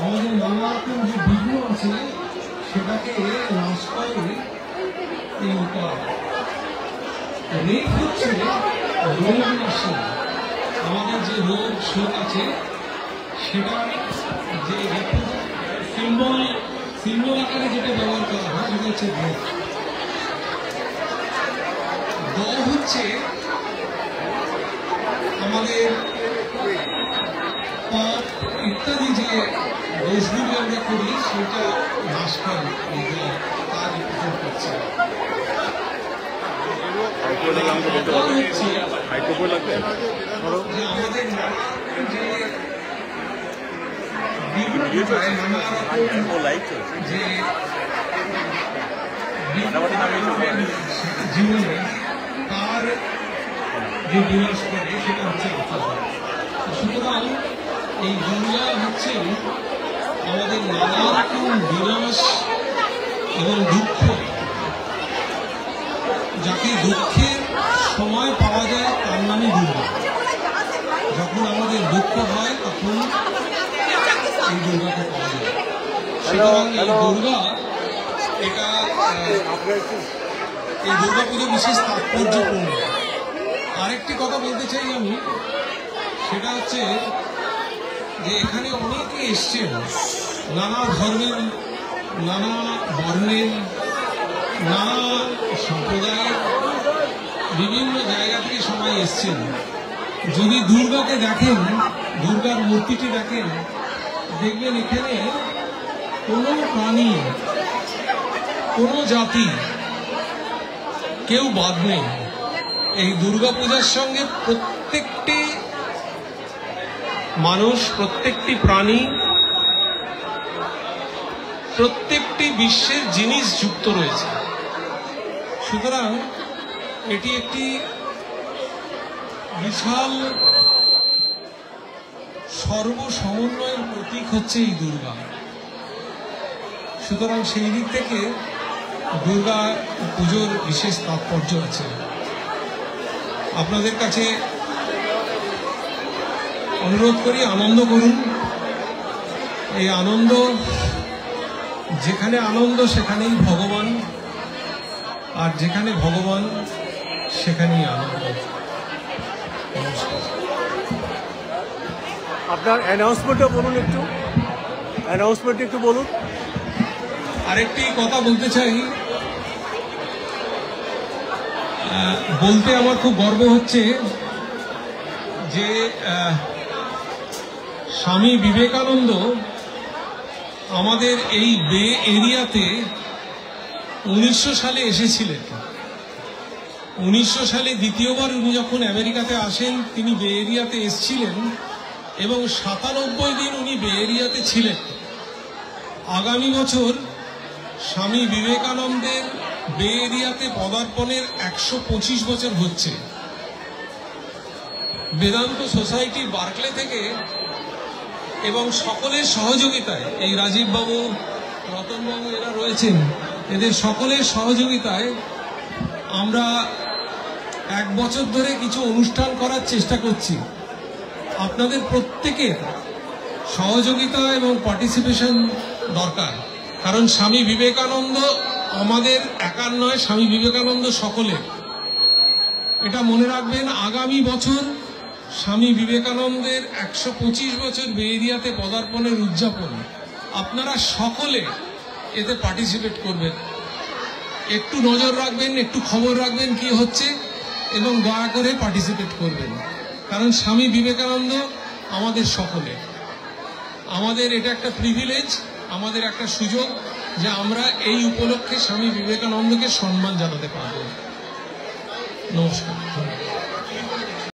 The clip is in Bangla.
আমাদের নানা রকম যে বিঘ্ন আছে সেটাকে নাশ করে এই উপায়। রেখ হচ্ছে রোগ নাশী। আমাদের যে রোগ শোক আছে সেটা যে সিম্বল আকারে যেটা ব্যবহার করা হয় সেটা হচ্ছে রেখ। দ হচ্ছে আমাদের পাপ ইত্যাদি যে দোষগুলি আমরা করি সেটা নাশ করে কাজ করছে। আমাদের জীবনে তার যে বিনাশ করে সেটা হচ্ছে সুতরাং এই দুনিয়া হচ্ছে আমাদের নানা রকম বিনাশ এবং দুঃখ, যাকে দুঃখের সময় পাওয়া যায় তার নামে দুর্গা। যখন আমাদের দুঃখ হয় তখন এই দুর্গাকে পাওয়া যায়। সুতরাং এই দুর্গা এটা এই দুর্গা পুজো বিশেষ তাৎপর্যপূর্ণ। আরেকটি কথা বলতে চাই আমি, সেটা হচ্ছে যে এখানে অনেকে এসছেন নানা ধর্মের, নানা বর্ণের, নানা সম্প্রদায়ের, বিভিন্ন জায়গা থেকে সবাই এসছেন। যদি দুর্গাকে দেখেন, দুর্গার মূর্তিটি দেখেন, দেখবেন এখানে কোনো প্রাণী, কোনো জাতি কেউ বাদ নেই। এই দুর্গা পূজার সঙ্গে প্রত্যেকটি মানুষ, প্রত্যেকটি প্রাণী, প্রত্যেকটি বিশ্বের জিনিস যুক্ত রয়েছে। সুতরাং এটি একটি বিশাল সর্বসমন্বয়ের প্রতীক হচ্ছে এই দুর্গা। সুতরাং সেই দিক থেকে দুর্গা পুজোর বিশেষ তাৎপর্য আছে। আপনাদের কাছে অনুরোধ করি, আনন্দ করুন। এই আনন্দ, যেখানে আনন্দ সেখানেই ভগবান, আর যেখানে ভগবান সেখানেই আনন্দ। আপনার অ্যানাউন্সমেন্টটা বলুন, একটু বলুন। আরেকটি কথা বলতে চাই, বলতে আমার খুব গর্ব হচ্ছে যে স্বামী বিবেকানন্দ আমাদের এই বে এরিয়াতে 1900 সালে এসেছিলেন। 1900 সালে দ্বিতীয়বার উনি যখন আমেরিকাতে আসেন, তিনি বে এরিয়াতে এসেছিলেন এবং 97 দিন উনি বে এরিয়াতে ছিলেন। আগামী বছর স্বামী বিবেকানন্দের বে এরিয়াতে পদার্পণের 125 বছর হচ্ছে। বেদান্ত সোসাইটি বার্কলে থেকে এবং সকলের সহযোগিতায়, এই রাজীব বাবু, রতন বাবু এরা রয়েছেন, এদের সকলের সহযোগিতায় আমরা 1 বছর ধরে কিছু অনুষ্ঠান করার চেষ্টা করছি। আপনাদের প্রত্যেকের সহযোগিতা এবং পার্টিসিপেশন দরকার, কারণ স্বামী বিবেকানন্দ আমাদের একার নয়, স্বামী বিবেকানন্দ সকলের। এটা মনে রাখবেন, আগামী বছর স্বামী বিবেকানন্দের 125 বছর বে এরিয়াতে পদার্পণের উদযাপন। আপনারা সকলে এতে পার্টিসিপেট করবেন, একটু নজর রাখবেন, একটু খবর রাখবেন কি হচ্ছে, এবং দয়া করে পার্টিসিপেট করবেন। কারণ স্বামী বিবেকানন্দ আমাদের সকলে, আমাদের এটা একটা প্রিভিলেজ, আমাদের একটা সুযোগ যে আমরা এই উপলক্ষে স্বামী বিবেকানন্দকে সম্মান জানাতে পারব। নমস্কার।